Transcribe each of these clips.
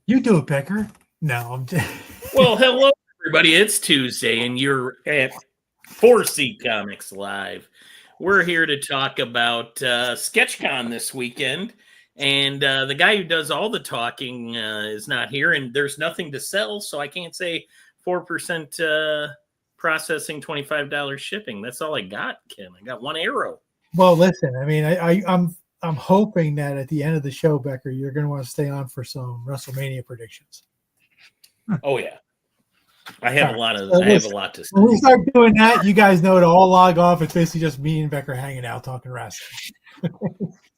You do it, Becker. No, I'm just... Well, hello, everybody. It's Tuesday, and you're at 4C Comics Live. We're here to talk about SketchCon this weekend, and the guy who does all the talking is not here, and there's nothing to sell, so I can't say 4% processing, $25 shipping. That's all I got, Ken. I got one arrow. Well, listen, I mean, I'm hoping that at the end of the show, Becker, you're going to want to stay on for some WrestleMania predictions. Oh yeah, I have a lot to say. When we start doing that, you guys know to all log off. It's basically just me and Becker hanging out talking wrestling.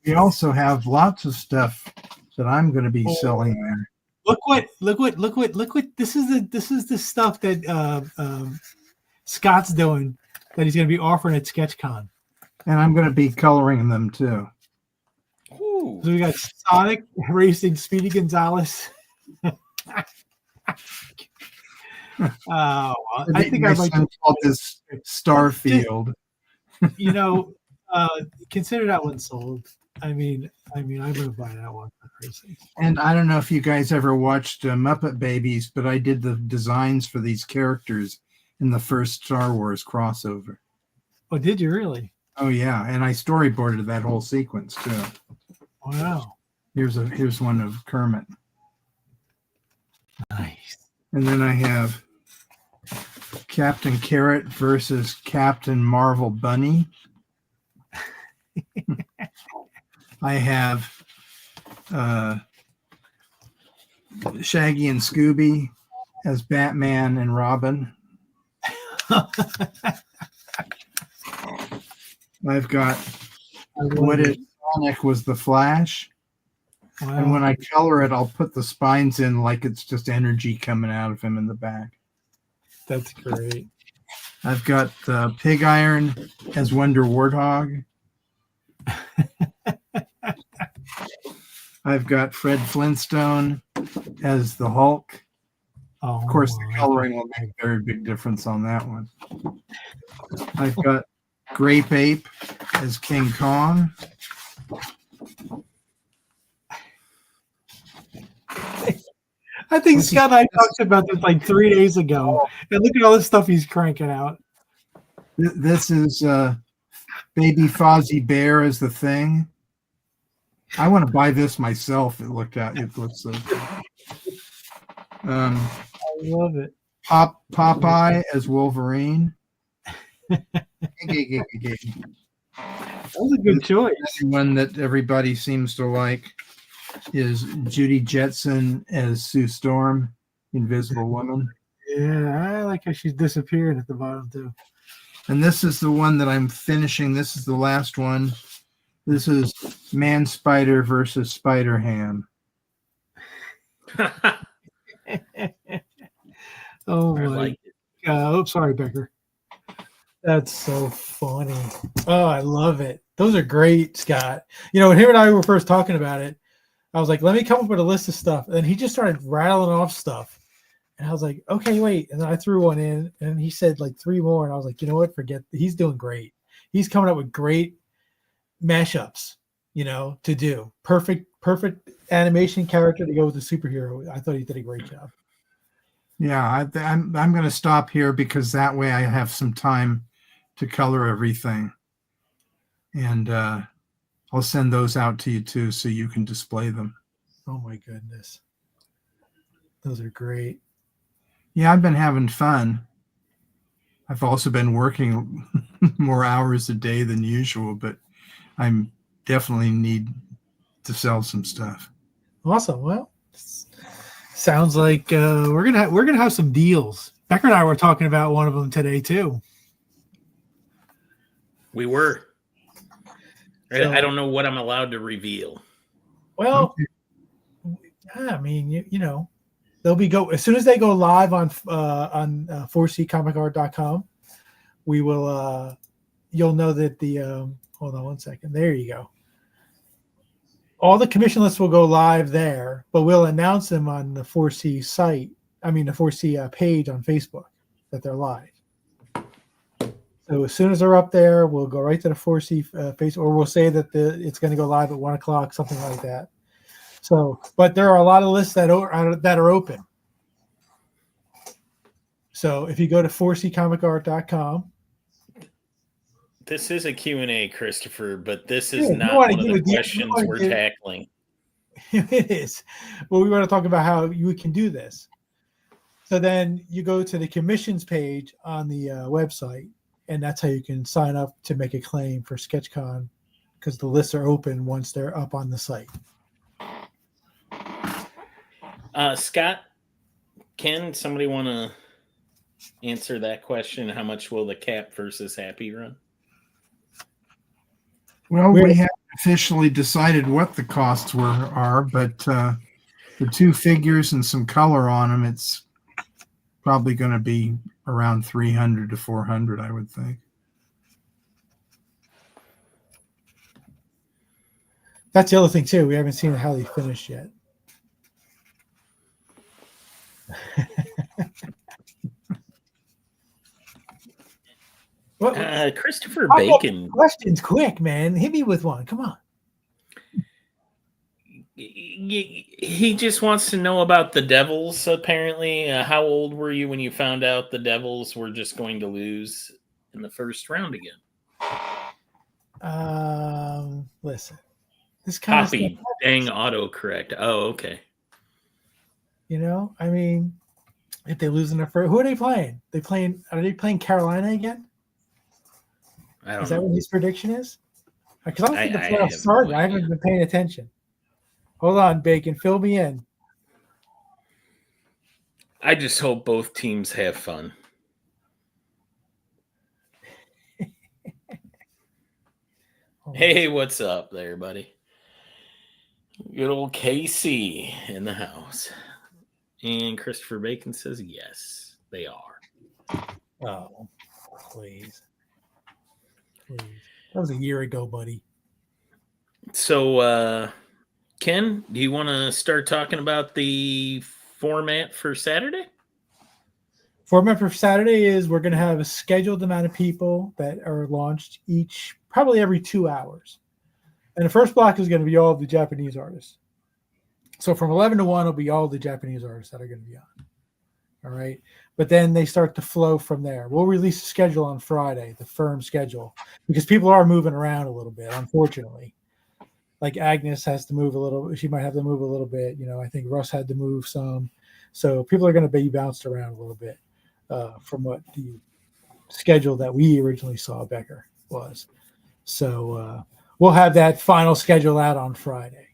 We also have lots of stuff that I'm going to be selling there. Look what this is the stuff that Scott's doing that he's going to be offering at SketchCon. And I'm going to be coloring them too. Ooh. So we got Sonic racing Speedy Gonzalez. I think I might call this Starfield. Consider that one sold. I mean, I'm going to buy that one. And I don't know if you guys ever watched Muppet Babies, but I did the designs for these characters in the first Star Wars crossover. Oh, did you really? Oh yeah, and I storyboarded that whole sequence too. Wow. Here's one of Kermit. Nice. And then I have Captain Carrot versus Captain Marvel Bunny. I have Shaggy and Scooby as Batman and Robin. I've got what if Sonic was the Flash. Wow. And when I color it, I'll put the spines in like it's just energy coming out of him in the back. That's great. I've got Pig Iron as Wonder Warthog. I've got Fred Flintstone as the Hulk. Of course, the coloring will make a very big difference on that one. I've got Grape Ape as King Kong. I think Scott and I talked about this like 3 days ago. And look at all this stuff he's cranking out. This is Baby Fozzie Bear as the Thing. I want to buy this myself. It looks so good. I love it. Popeye as Wolverine. That was a good choice. One that everybody seems to like is Judy Jetson as Sue Storm, Invisible Woman. Yeah, I like how she's disappearing at the bottom too. And this is the one that I'm finishing. This is the last one. This is Man Spider versus Spider Ham. Oh my God. Sorry, Becker. That's so funny. Oh, I love it. Those are great, Scott. When him and I were first talking about it, I was like, let me come up with a list of stuff. And he just started rattling off stuff. And I was like, okay, wait. And then I threw one in and he said like 3 more. And I was like, you know what? Forget. He's doing great. He's coming up with great mashups, to do. Perfect animation character to go with the superhero. I thought he did a great job. Yeah, I'm going to stop here because that way I have some time to color everything. And I'll send those out to you too so you can display them. Oh my goodness. Those are great. Yeah, I've been having fun. I've also been working more hours a day than usual, but I'm definitely need to sell some stuff. Awesome. Well, sounds like we're gonna have some deals. Becker and I were talking about one of them today too. We were. So, I don't know what I'm allowed to reveal. Well, I mean, they'll be as soon as they go live on 4ccomic.com. We will. You'll know that the. Hold on one second. There you go. All the commission lists will go live there, but we'll announce them on the 4C site. I mean, the 4C page on Facebook that they're live. So as soon as they're up there, we'll go right to the 4C face, or we'll say that it's going to go live at 1:00, something like that. So, but there are a lot of lists that are open. So if you go to 4ccomicart.com. This is a Q&A, Christopher, but this Yeah, is you not wanna one of give the a deep- you questions wanna we're give- tackling. It is. Well, we want to talk about how you can do this. So then you go to the commissions page on the website, and that's how you can sign up to make a claim for SketchCon, because the lists are open once they're up on the site. Scott, can somebody want to answer that question? How much will the Cap versus Happy run? Well, we haven't officially decided what the costs are, but the two figures and some color on them, it's probably going to be around 300 to 400, I would think. That's the other thing too. We haven't seen how they finish yet. Christopher Bacon. Questions quick, man. Hit me with one. Come on. He just wants to know about the Devils, apparently. How old were you when you found out the Devils were just going to lose in the first round again? Listen. This kind Copy. of stuff. Dang autocorrect. Oh, okay. You know, I mean, if they lose in the first, who are they playing? Are they playing Carolina again? I don't Is that know. what his prediction is? Because I don't think the I playoffs have started. no I haven't idea. been paying attention. Hold on, Bacon. Fill me in. I just hope both teams have fun. Hey, what's up there, buddy? Good old KC in the house. And Christopher Bacon says, yes, they are. Oh, please. Please. That was a year ago, buddy. So, Ken, do you want to start talking about the format for Saturday? Format for Saturday is we're going to have a scheduled amount of people that are launched probably every 2 hours. And the first block is going to be all the Japanese artists. So from 11 to 1 will be all the Japanese artists that are going to be on. All right. But then they start to flow from there. We'll release a schedule on Friday, the firm schedule, because people are moving around a little bit, unfortunately. Like Agnes has to move a little. She might have to move a little bit. You know, I think Russ had to move some. So people are going to be bounced around a little bit from what the schedule that we originally saw Becker was. So we'll have that final schedule out on Friday.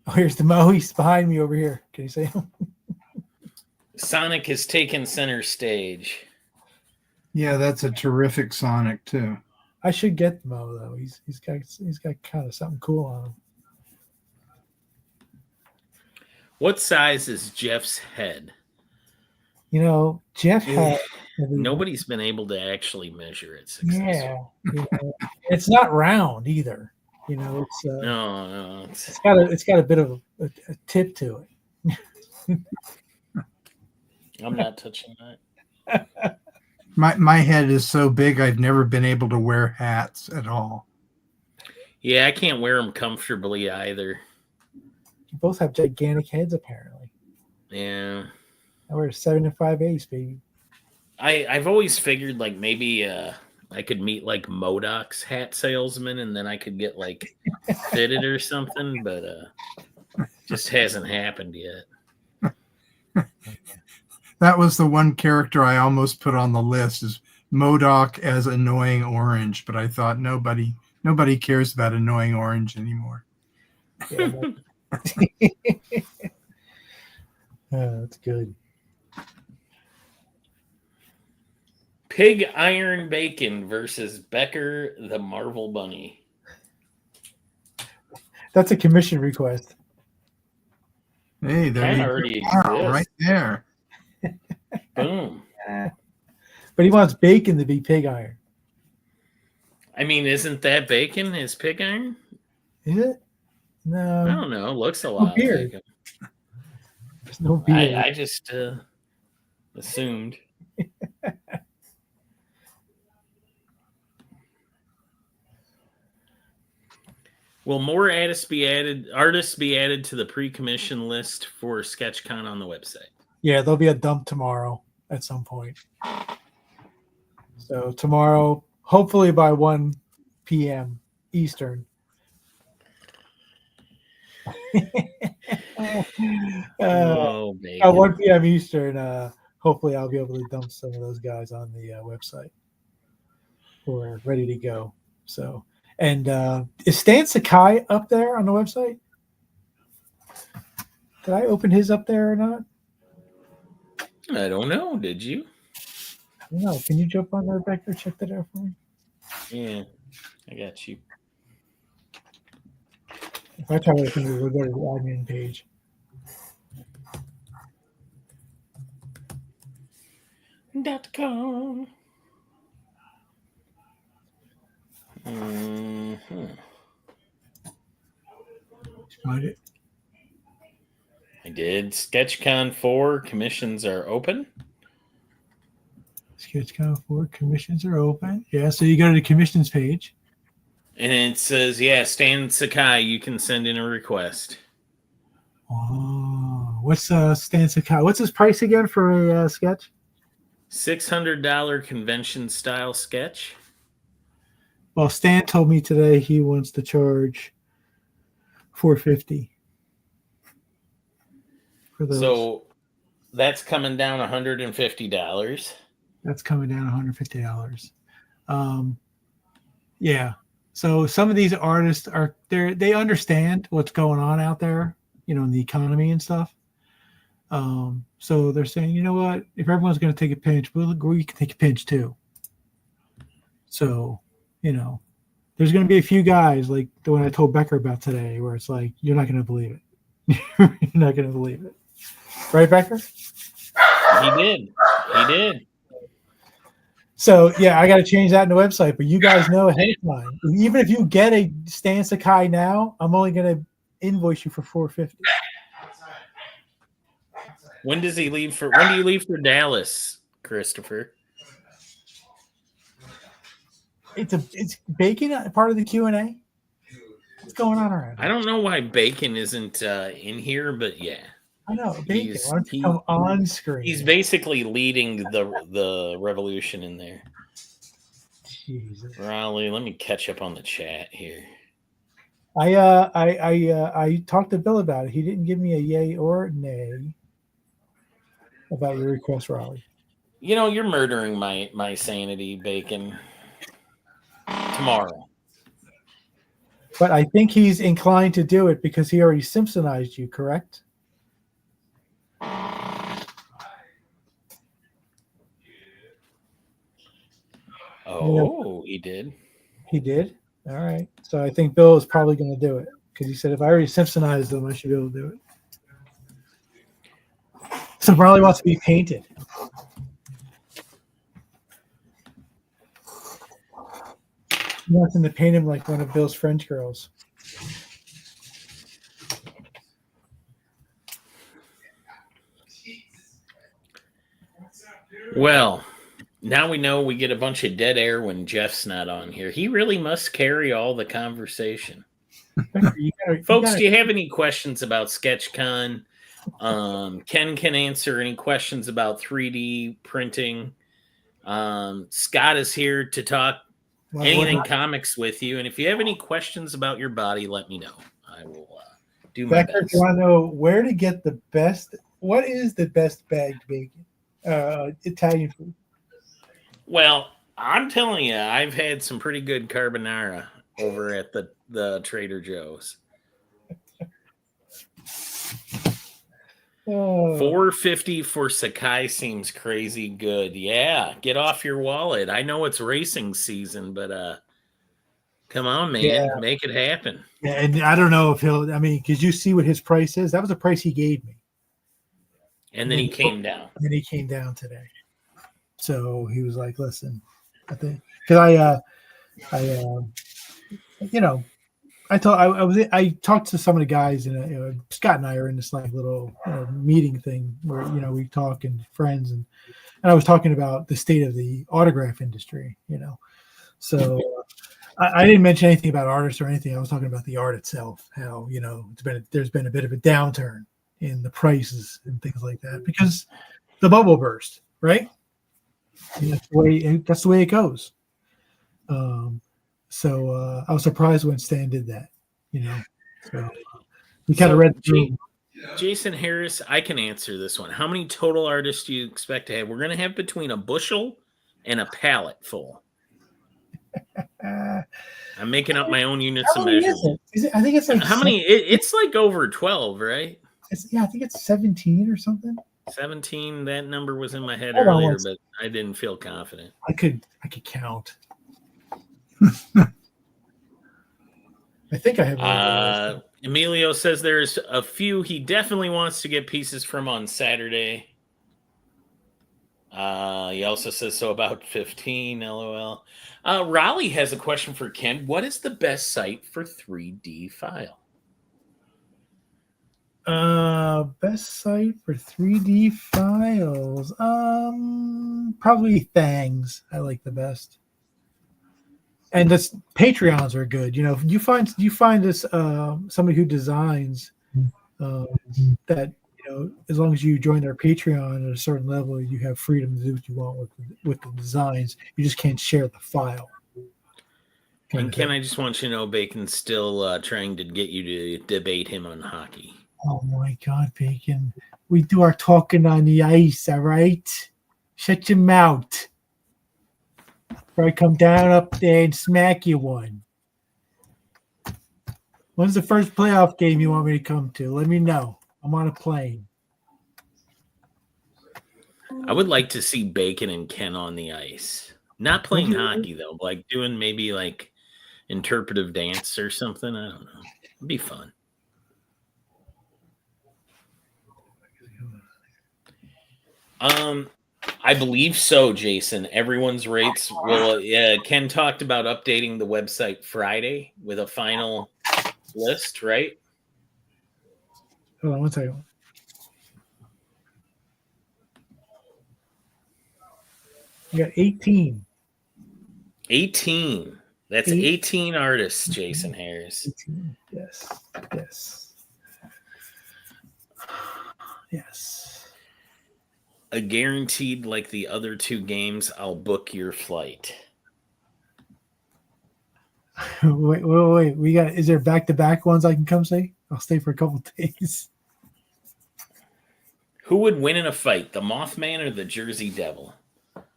Oh, here's the Mo. He's behind me over here. Can you see him? Sonic has taken center stage. Yeah, that's a terrific Sonic too. I should get Mo though. He's got kind of something cool on him. What size is Jeff's head? You know, Jeff had. Nobody's been able to actually measure it successfully. Yeah, you know, it's not round either. You know, it's no, it's got a bit of a tip to it. I'm not touching that. My head is so big, I've never been able to wear hats at all. Yeah, I can't wear them comfortably either. You both have gigantic heads, apparently. Yeah. I wear a 7 5/8, baby. I've always figured like maybe I could meet like Modoc's hat salesman and then I could get like fitted or something, but just hasn't happened yet. That was the one character I almost put on the list is MODOK as Annoying Orange, but I thought nobody cares about Annoying Orange anymore. Yeah, that's good. Pig Iron Bacon versus Becker the Marvel Bunny. That's a commission request. Hey, there you already go. Right there. Boom. But he wants Bacon to be Pig Iron. I mean, isn't that Bacon? Is Pig Iron? Is it? No. I don't know. Looks a lot like him. There's no beard. I just assumed. Will more artists be added to the pre-commission list for SketchCon on the website? Yeah, there'll be a dump tomorrow at some point. So tomorrow, hopefully by 1 p.m. Eastern. Oh, At 1 p.m. Eastern, hopefully I'll be able to dump some of those guys on the website who are ready to go. So, and is Stan Sakai up there on the website? Did I open his up there or not? I don't know. Did you? I don't know. Can you jump on there, Becker? Check that out for me. Yeah, I got you. If I try to open it, we'll go to the admin page. .com. Mm-hmm. Find it. I did. SketchCon 4 commissions are open. SketchCon 4 commissions are open. Yeah, so you go to the commissions page. And it says, yeah, Stan Sakai, you can send in a request. Oh, what's Stan Sakai? What's his price again for a sketch? $600 convention style sketch. Well, Stan told me today he wants to charge $450 for those. So that's coming down $150. That's coming down $150. Yeah. So some of these artists they understand what's going on out there, in the economy and stuff. So they're saying, you know what, if everyone's going to take a pinch, we can take a pinch too. So, there's going to be a few guys like the one I told Becker about today, where it's like, you're not going to believe it. You're not going to believe it. Right, Becker? He did. So, yeah, I got to change that in the website, but you guys know ahead of time. Even if you get a Stan Sakai now, I'm only going to invoice you for $450. When do you leave for Dallas, Christopher? It's Bacon a part of the Q&A? What's going on around here? I don't know why Bacon isn't in here, but yeah. I know. Bacon, why don't you come on screen? He's basically leading the revolution in there. Jesus. Raleigh, let me catch up on the chat here. I talked to Bill about it. He didn't give me a yay or nay about your request, Raleigh. You're murdering my sanity, Bacon. Tomorrow. But I think he's inclined to do it because he already Simpsonized you, correct? Oh, he did. He did? All right. So I think Bill is probably going to do it because he said if I already Simpsonized him, I should be able to do it. So Raleigh wants to be painted. He wants him to paint him like one of Bill's French girls. Well, now we know we get a bunch of dead air when Jeff's not on here. He really must carry all the conversation. Folks, do you have any questions about SketchCon? Ken can answer any questions about 3D printing. Scott is here to talk anything comics with you. And if you have any questions about your body, let me know. I will do my best. Do you want to know where to get the best? What is the best bagged bacon? Italian food. Well, I'm telling you, I've had some pretty good carbonara over at the Trader Joe's. $450 for Sakai seems crazy good. Yeah, get off your wallet. I know it's racing season, but come on, man, make it happen. Yeah, and I don't know if because you see what his price is. That was the price he gave me. And then he came down. And then he came down today. So he was like, listen, I think because I talked to some of the guys, and Scott and I are in this like little meeting thing where we talk and friends, and I was talking about the state of the autograph industry. So I didn't mention anything about artists or anything. I was talking about the art itself. How there's been a bit of a downturn in the prices and things like that because the bubble burst, right? And that's the way it goes. So I was surprised when Stan did that. So we kind of read through. Jason Harris, I can answer this one. How many total artists do you expect to have? We're going to have between a bushel and a pallet full. I'm making up my own units of measurement. I think it's like how many? It's like over 12, right? I think it's 17 or something. 17. That number was in my head earlier, but I didn't feel confident. I could count. I think I have. Emilio says there's a few he definitely wants to get pieces from on Saturday. He also says so about 15. LOL. Raleigh has a question for Ken. What is the best site for 3D file? Best site for 3D files. Probably Thangs. I like the best. And this Patreons are good. If you find this somebody who designs that, as long as you join their Patreon at a certain level, you have freedom to do what you want with the designs. You just can't share the file. And Ken, I just want you to know Bacon's still trying to get you to debate him on hockey. Oh my God, Bacon. We do our talking on the ice, all right? Shut your mouth. Or I come down up there and smack you one. When's the first playoff game you want me to come to? Let me know. I'm on a plane. I would like to see Bacon and Ken on the ice. Not playing hockey, though. Like doing maybe like interpretive dance or something. I don't know. It'd be fun. I believe so, Jason. Everyone's rates will. Ken talked about updating the website Friday with a final list, right? Hold on one second. You got 18. 18. That's 18 artists, Jason Harris. 18. Yes. A guaranteed, like the other two games, I'll book your flight. Wait. Is there back-to-back ones I can come see? I'll stay for a couple days. Who would win in a fight, the Mothman or the Jersey Devil?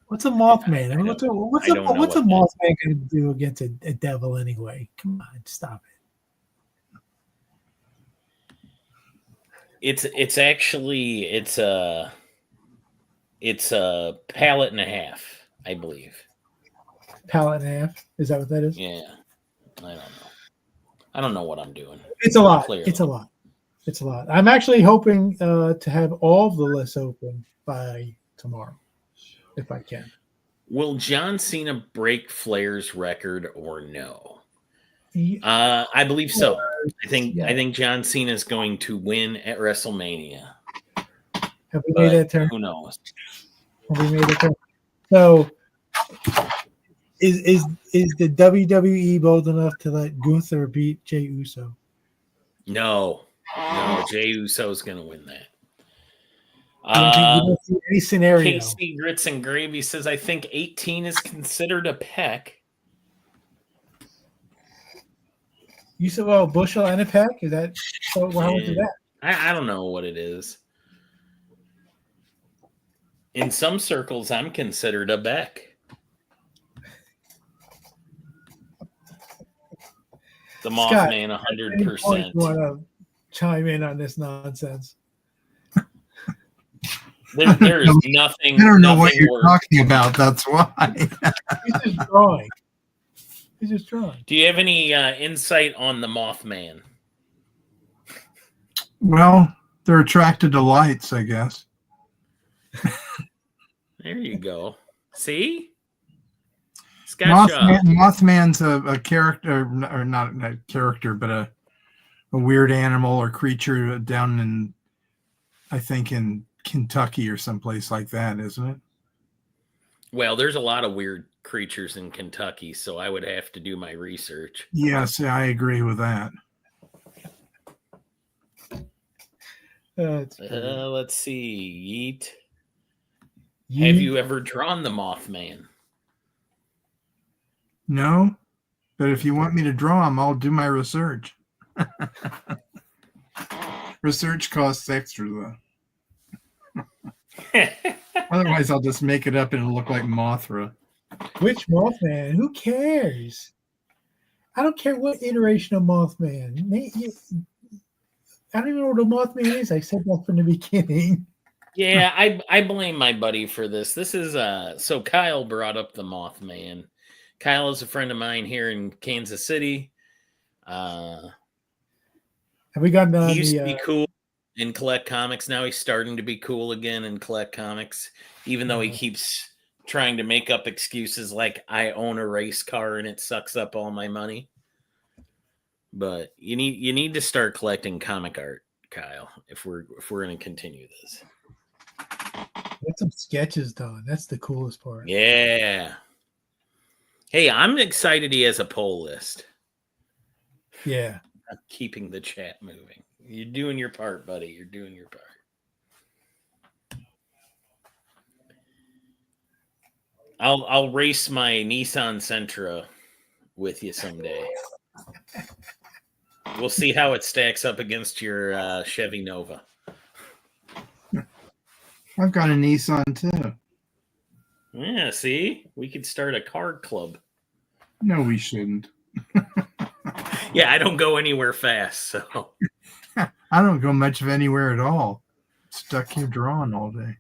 What's a Mothman? What's a Mothman going to do against a devil anyway? Come on, stop it. It's a pallet and a half, I believe. Pallet and a half? Is that what that is? Yeah. I don't know. I don't know what I'm doing. It's a lot. Clearly. It's a lot. I'm actually hoping to have all of the lists open by tomorrow, if I can. Will John Cena break Flair's record or no? I believe so. I think John Cena is going to win at WrestleMania. Have we made that turn? Who knows? Have we made it turn? So, is the WWE bold enough to let Gunther beat Jey Uso? No, Jey Uso is going to win that. You don't see any scenario. Casey Grits and Gravy says, I think 18 is considered a peck. You said, well, bushel and a peck? Is that so? How much is that? I don't know what it is. In some circles, I'm considered a Beck. The Mothman, 100%. You want to chime in on this nonsense? There is nothing. I don't know what you're talking about. That's why. He's just drawing. Do you have any insight on the Mothman? Well, they're attracted to lights, I guess. There you go. See? Scott Mothman's a character, or not a character, but a weird animal or creature down in, I think, in Kentucky or someplace like that, isn't it? Well, there's a lot of weird creatures in Kentucky, so I would have to do my research. Yes, I agree with that. Let's see. Yeet. Yeet. Have you ever drawn the Mothman? No, but if you want me to draw them, I'll do my research. Research costs extra, though. Otherwise, I'll just make it up and it'll look like Mothra. Which Mothman? Who cares? I don't care what iteration of Mothman. I don't even know what a Mothman is. I said that from the beginning. Yeah, I blame my buddy for this. This is so Kyle brought up the Mothman. Kyle is a friend of mine here in Kansas City. Have we gotten on he used the to be cool and collect comics. Now he's starting to be cool again and collect comics, even though he keeps trying to make up excuses like I own a race car and it sucks up all my money. But you need to start collecting comic art, Kyle, if we're going to continue this. Get some sketches done. That's the coolest part. Yeah. Hey, I'm excited he has a poll list. Yeah. I'm keeping the chat moving. You're doing your part, buddy. You're doing your part. I'll race my Nissan Sentra with you someday. We'll see how it stacks up against your Chevy Nova. I've got a Nissan too. Yeah, see? We could start a car club. No, we shouldn't. Yeah, I don't go anywhere fast, so. I don't go much of anywhere at all. Stuck here drawing all day.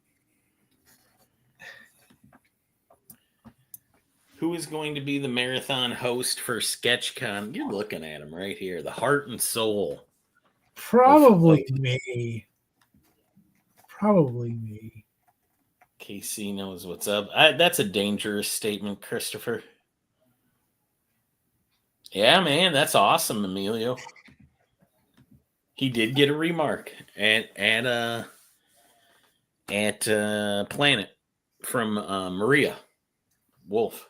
Who is going to be the marathon host for SketchCon? You're looking at him right here. The heart and soul. Probably me. Probably me. KC knows what's up. That's a dangerous statement, Christopher. Yeah, man, that's awesome, Emilio. He did get a remark at Planet from Maria Wolf.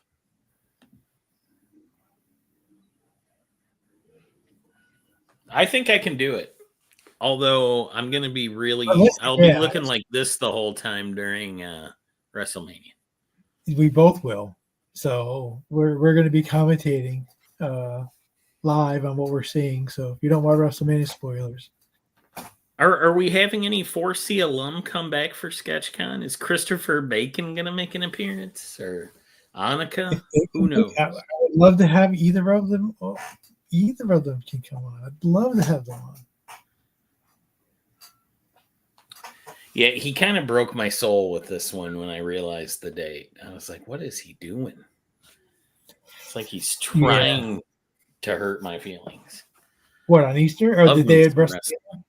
I think I can do it. Although I'm going to be I'll be looking like this the whole time during WrestleMania. We both will. So we're going to be commentating live on what we're seeing. So if you don't want WrestleMania spoilers. Are we having any 4C alum come back for SketchCon? Is Christopher Bacon going to make an appearance? Or Annika? Who knows? I would love to have either of them. Either of them can come on. I'd love to have them on. Yeah, he kind of broke my soul with this one when I realized the date. I was like, what is he doing? It's like he's trying to hurt my feelings. What, on Easter? Or the day of WrestleMania?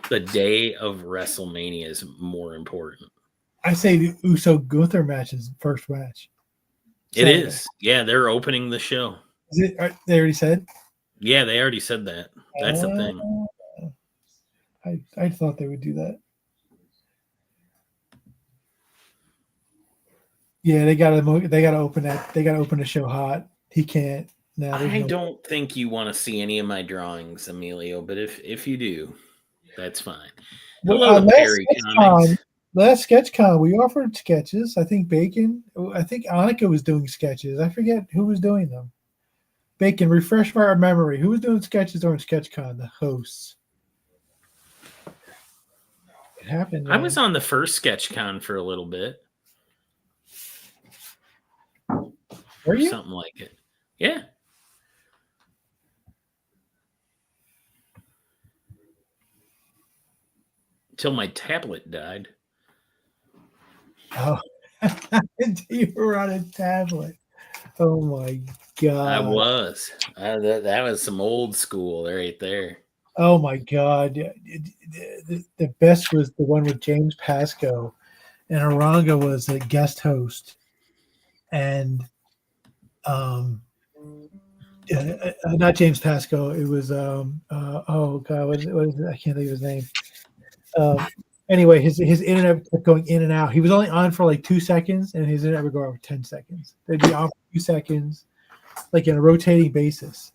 The day of WrestleMania is more important. I say the Uso Gunther match is the first match. It is. Yeah, they're opening the show. Is it? They already said? Yeah, they already said that. That's the thing. I thought they would do that. Yeah, they gotta open that. They gotta open the show hot. He can't now. I don't think you want to see any of my drawings, Emilio, but if you do, that's fine. Hello, Perry Comics. Last SketchCon, we offered sketches. I think Annika was doing sketches. I forget who was doing them. Bacon, refresh my memory. Who was doing sketches during SketchCon? The hosts. It happened. I was on the first SketchCon for a little bit. Were you? Something like it. Yeah. Until my tablet died. Oh, you were on a tablet. Oh my God. I was. That was some old school right there. Oh my God. The best was the one with James Pasco, and Aranga was a guest host. And not James Pasco. It was oh God, what is it? I can't think of his name. Anyway, his internet kept going in and out. He was only on for like 2 seconds, and his internet would go over 10 seconds. They'd be on for 2 seconds, like in a rotating basis.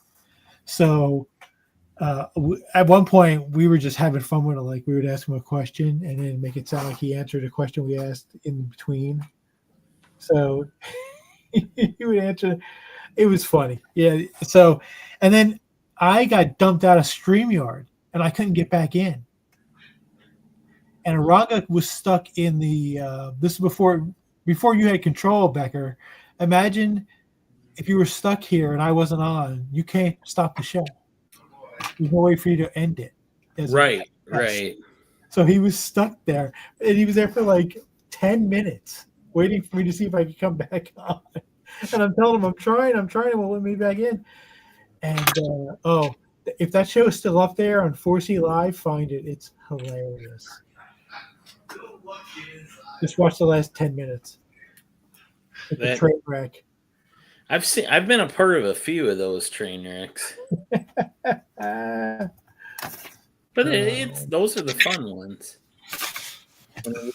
So at one point, we were just having fun with it. Like we would ask him a question and then make it sound like he answered a question we asked in between. So he would answer. It was funny. Yeah. So, and then I got dumped out of StreamYard and I couldn't get back in. And Ranga was stuck in the. This is before you had control, Becker. Imagine if you were stuck here and I wasn't on. You can't stop the show. There's no way for you to end it. Right. So he was stuck there, and he was there for like 10 minutes, waiting for me to see if I could come back on. And I'm telling him, I'm trying, it won't let me back in. And if that show is still up there on 4C Live, find it. It's hilarious. Just watch the last 10 minutes. It's a train wreck. I've been a part of a few of those train wrecks. But those are the fun ones. When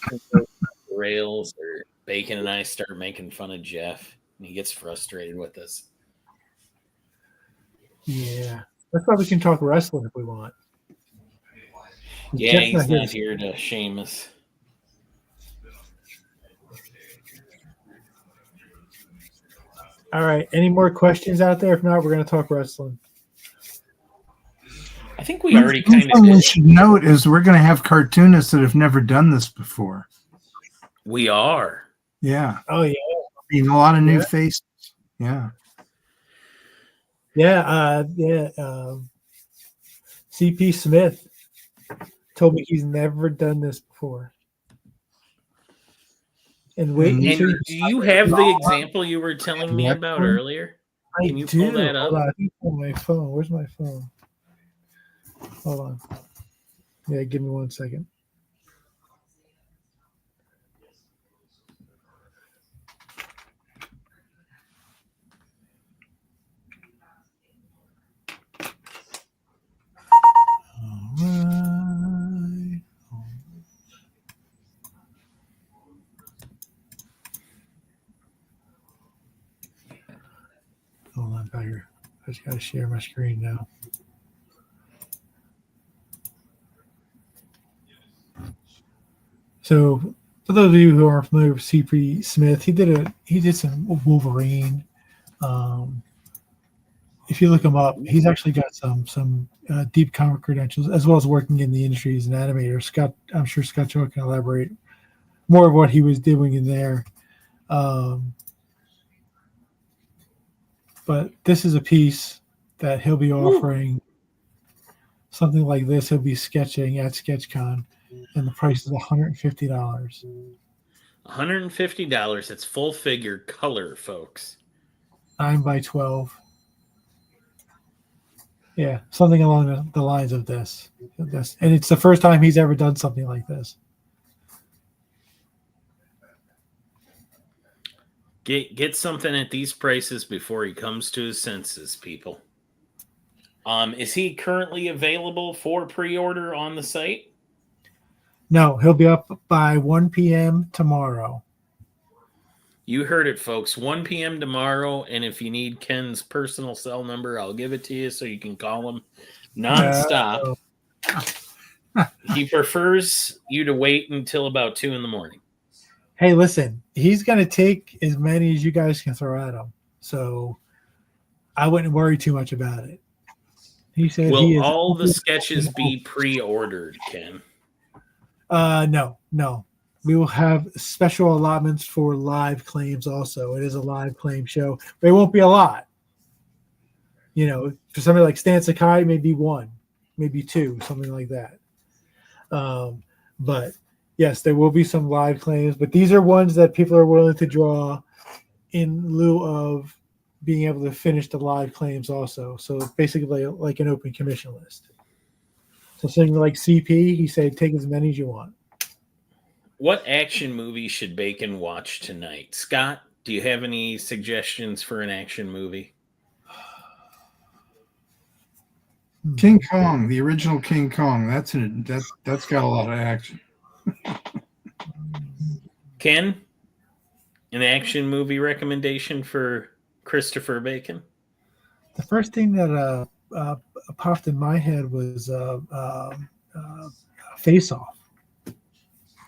Rails or Bacon and I start making fun of Jeff, and he gets frustrated with us. Yeah, that's why we can talk wrestling if we want. Yeah, he's not here to shame us. All right. Any more questions out there? If not, we're going to talk wrestling. I think we already kind of did. We should note is we're going to have cartoonists that have never done this before. We are. Yeah. Oh, yeah. A lot of new faces. Yeah. Yeah. CP Smith told me he's never done this before. And do you have the example you were telling me about earlier? Can you pull that up? Hold on. I think on my phone. Where's my phone? Hold on. Yeah, give me 1 second. All right. Hold on, Bagger. I just got to share my screen now. So, for those of you who are familiar with CP Smith, he did some Wolverine. If you look him up, he's actually got some deep comic credentials, as well as working in the industry as an animator. I'm sure Scott Joe can elaborate more of what he was doing in there. But this is a piece that he'll be offering. Something like this, he'll be sketching at SketchCon, and the price is $150. $150. It's full figure color, folks. 9x12. Yeah, something along the lines of this. And it's the first time he's ever done something like this. Get something at these prices before he comes to his senses, people. Is he currently available for pre-order on the site? No, he'll be up by 1 p.m. tomorrow. You heard it, folks. 1 p.m. tomorrow, and if you need Ken's personal cell number, I'll give it to you so you can call him nonstop. He prefers you to wait until about 2 in the morning. Hey, listen, he's going to take as many as you guys can throw at him. So I wouldn't worry too much about it. He said, will all the sketches be pre-ordered, Ken? No. We will have special allotments for live claims also. It is a live claim show. But it won't be a lot. You know, for somebody like Stan Sakai, maybe 1, maybe 2, something like that. But yes, there will be some live claims. But these are ones that people are willing to draw in lieu of being able to finish the live claims also. So it's basically like an open commission list. So something like CP, he said, take as many as you want. What action movie should Bacon watch tonight? Scott, do you have any suggestions for an action movie? King Kong, the original King Kong. That's got a lot of action. Ken, an action movie recommendation for Christopher Bacon? The first thing that popped in my head was Face Off.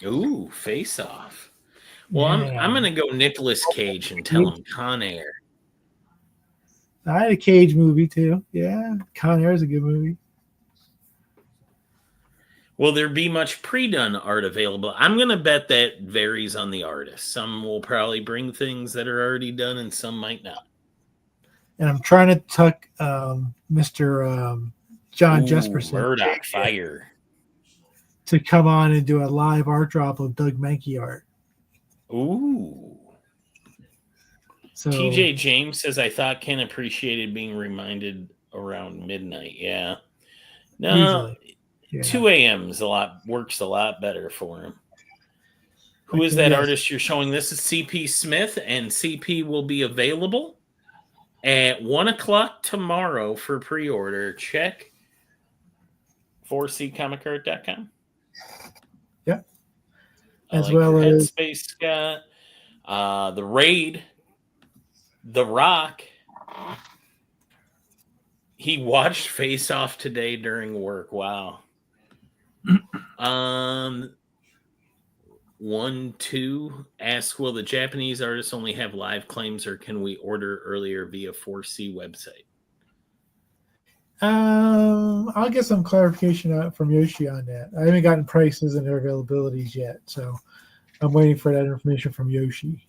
Ooh, Face Off. Well, I'm gonna go Nicolas Cage and tell him Con Air. I had a Cage movie too. Yeah, Con Air is a good movie. Will there be much pre-done art available? I'm gonna bet that varies on the artist. Some will probably bring things that are already done, and some might not. And I'm trying to tuck Mr. John Jesperson, Murdoch Fire, to come on and do a live art drop of Doug Mankey art. Ooh. So TJ James says, I thought Ken appreciated being reminded around midnight. Yeah. No, yeah. 2 a.m. works a lot better for him. Who is that artist you're showing? This is CP Smith, and CP will be available at 1:00 tomorrow for pre-order. Check 4ccomichart.com. Yep. As well as Headspace, Scott. The Raid, The Rock. He watched Face Off today during work. Wow. 1-2 asks, will the Japanese artists only have live claims, or can we order earlier via 4C website? I'll get some clarification from Yoshi on that. I haven't gotten prices and their availabilities yet, so I'm waiting for that information from Yoshi.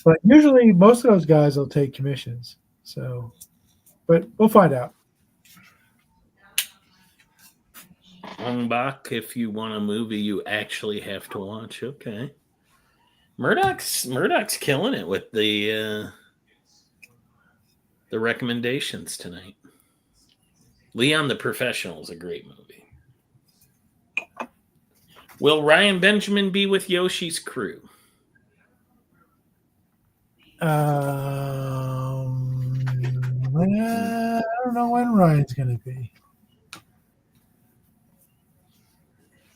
But usually most of those guys will take commissions. So, but we'll find out. Bach, if you want a movie you actually have to watch, okay. Murdoch's killing it with the recommendations tonight. Leon the Professional is a great movie. Will Ryan Benjamin be with Yoshi's crew? I don't know when Ryan's going to be.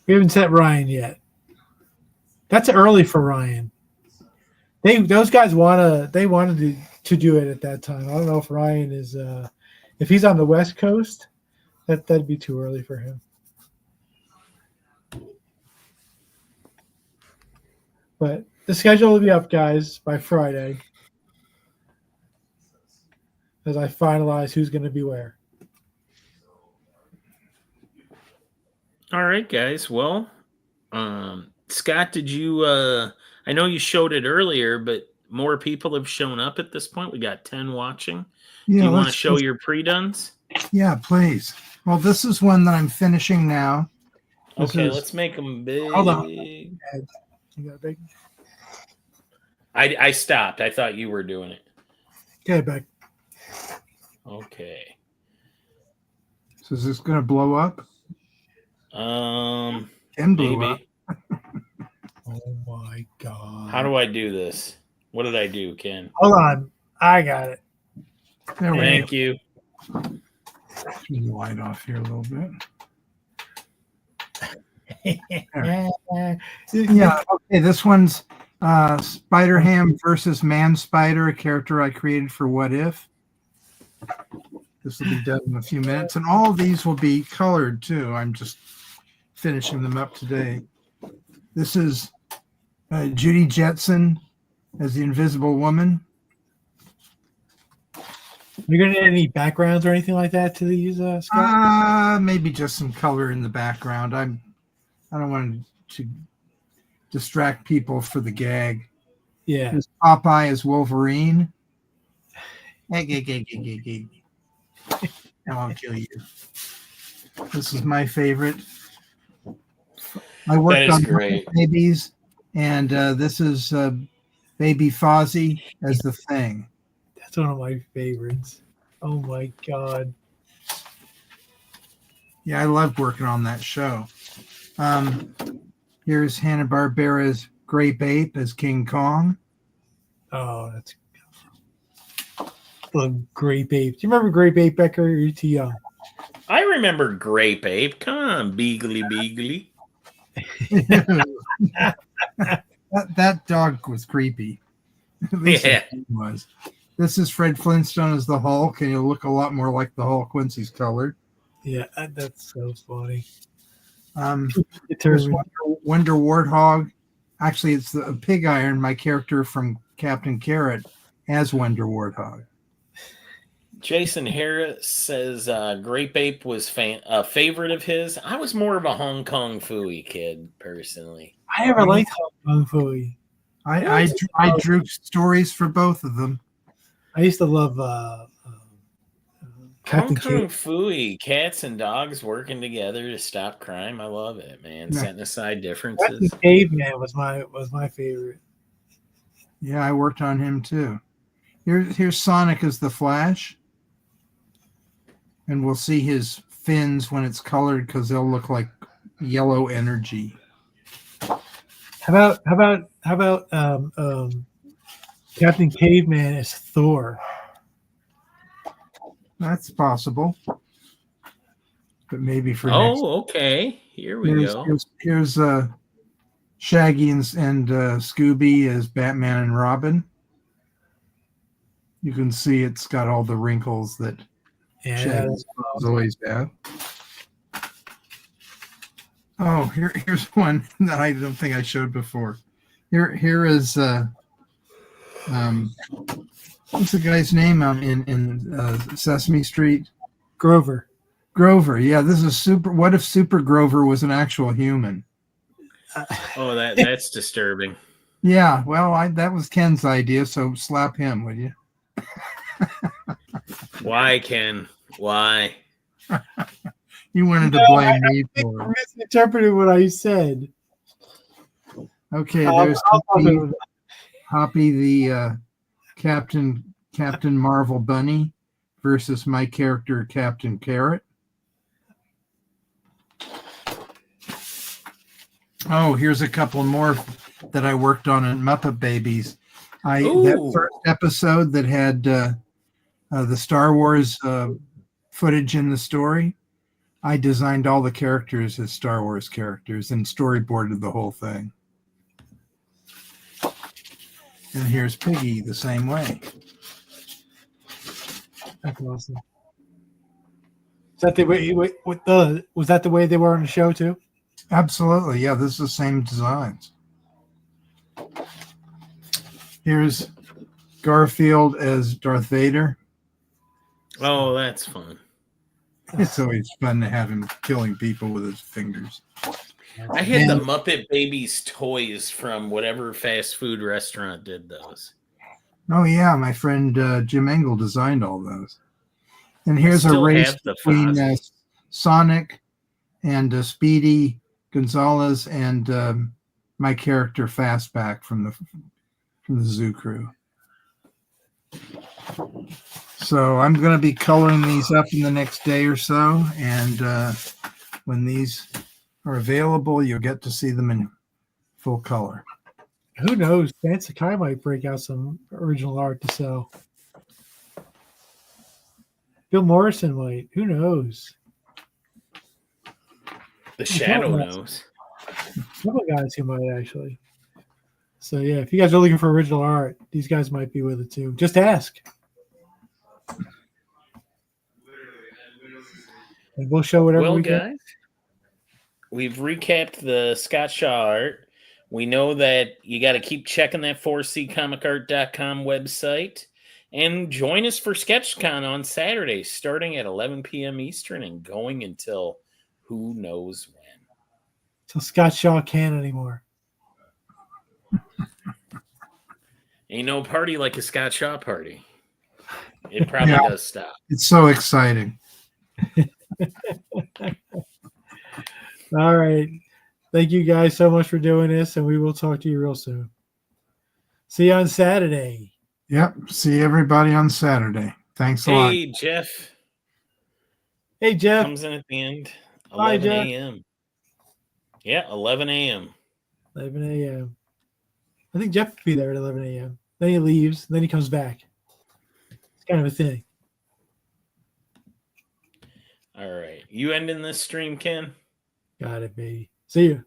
We haven't set Ryan yet. That's early for Ryan. Those guys wanted to do it at that time. I don't know if Ryan is if he's on the West Coast, that'd be too early for him. But the schedule will be up, guys, by Friday, as I finalize who's going to be where. All right, guys. Well, Scott, did you I know you showed it earlier, but more people have shown up at this point. We got 10 watching. Yeah, do you want to show your pre-dones? Yeah, please. Well, this is one that I'm finishing now. Let's make them big. Hold on. You got big? I stopped. I thought you were doing it. Okay, back. Okay. So is this going to blow up? Can blow up. Oh my God. How do I do this? What did I do, Ken? Hold on. I got it. Thank you. Turn the light off here a little bit. Yeah. Okay. This one's Spider-Ham versus Man Spider, a character I created for What If. This will be done in a few minutes, and all of these will be colored too. I'm just finishing them up today. This is Judy Jetson as the Invisible Woman. You gonna need any backgrounds or anything like that to these, Scott? Maybe just some color in the background. I don't want to distract people for the gag. Yeah. There's Popeye as Wolverine. I won't kill you. This is my favorite. I worked on great. Babies, and this is Baby Fozzie as the Thing. That's one of my favorites. Oh my God. Yeah, I loved working on that show. Here's Hanna-Barbera's Grape Ape as King Kong. Oh, that's the Grape Ape. Do you remember Grape Ape, Becker? Or are you too young? I remember Grape Ape. Come on, Beagly Beagly. that dog was creepy. At least Yeah. he was. This is Fred Flintstone as the Hulk, and he'll look a lot more like the Hulk once he's colored. Yeah, that's so funny. Here's Wonder Warthog. Actually, it's the Pig Iron, my character from Captain Carrot, as Wonder Warthog. Jason Harris says Grape Ape was a favorite of his. I was more of a Hong Kong Phooey kid, personally. I never liked Hong Kong Phooey. I drew stories for both of them. I used to love Hong Kong Phooey, cats and dogs working together to stop crime. I love it, man. Yeah. Setting aside differences. Captain Caveman was my favorite. Yeah, I worked on him too. Here's Sonic as the Flash. And we'll see his fins when it's colored because they'll look like yellow energy. How about Captain Caveman as Thor? That's possible. But maybe for next. Okay. Here we go. Here's Shaggy and Scooby as Batman and Robin. You can see it's got all the wrinkles that Shaggy's always have. Oh, here's one that I don't think I showed before. Here is what's the guy's name in Sesame Street? Grover. Grover. Yeah, this is Super. What if Super Grover was an actual human? Oh, that's disturbing. Yeah, well, that was Ken's idea, so slap him, would you? Why, Ken? Why? You wanted to blame me for it. I misinterpreted what I said. Okay, there's Hoppy the Captain Marvel Bunny versus my character Captain Carrot. Oh, here's a couple more that I worked on in Muppet Babies. That first episode that had the Star Wars footage in the story, I designed all the characters as Star Wars characters and storyboarded the whole thing. And here's Piggy the same way. That's awesome. Is that the way? Was that the way they were on the show too? Absolutely, yeah. This is the same designs. Here's Garfield as Darth Vader. Oh, that's fun. It's always fun to have him killing people with his fingers. I had the Muppet Babies toys from whatever fast food restaurant did those. Oh, yeah. My friend Jim Engel designed all those. And here's a race between Sonic and Speedy Gonzalez and my character Fastback from the Zoo Crew. So I'm going to be coloring these up in the next day or so. And when these are available, you'll get to see them in full color. Who knows? Dan Sakai might break out some original art to sell. Bill Morrison might. Who knows? The Shadow knows. Some guys who might actually. So yeah, if you guys are looking for original art, these guys might be with it too. Just ask. And we'll show whatever we get. Guys, we've recapped the Scott Shaw art. We know that you got to keep checking that 4ccomicart.com website. And join us for SketchCon on Saturday, starting at 11 p.m. Eastern and going until who knows when. So Scott Shaw can't anymore. Ain't no party like a Scott Shaw party. It probably does stop. It's so exciting. All right. Thank you guys so much for doing this, and we will talk to you real soon. See you on Saturday. Yep. See everybody on Saturday. Thanks a lot. Hey, Jeff. Hey, Jeff. Comes in at the end. 11 a.m. Yeah, 11 a.m. 11 a.m. I think Jeff will be there at 11 a.m. Then he leaves. Then he comes back. It's kind of a thing. All right. You ending this stream, Ken? Got it, baby. See you.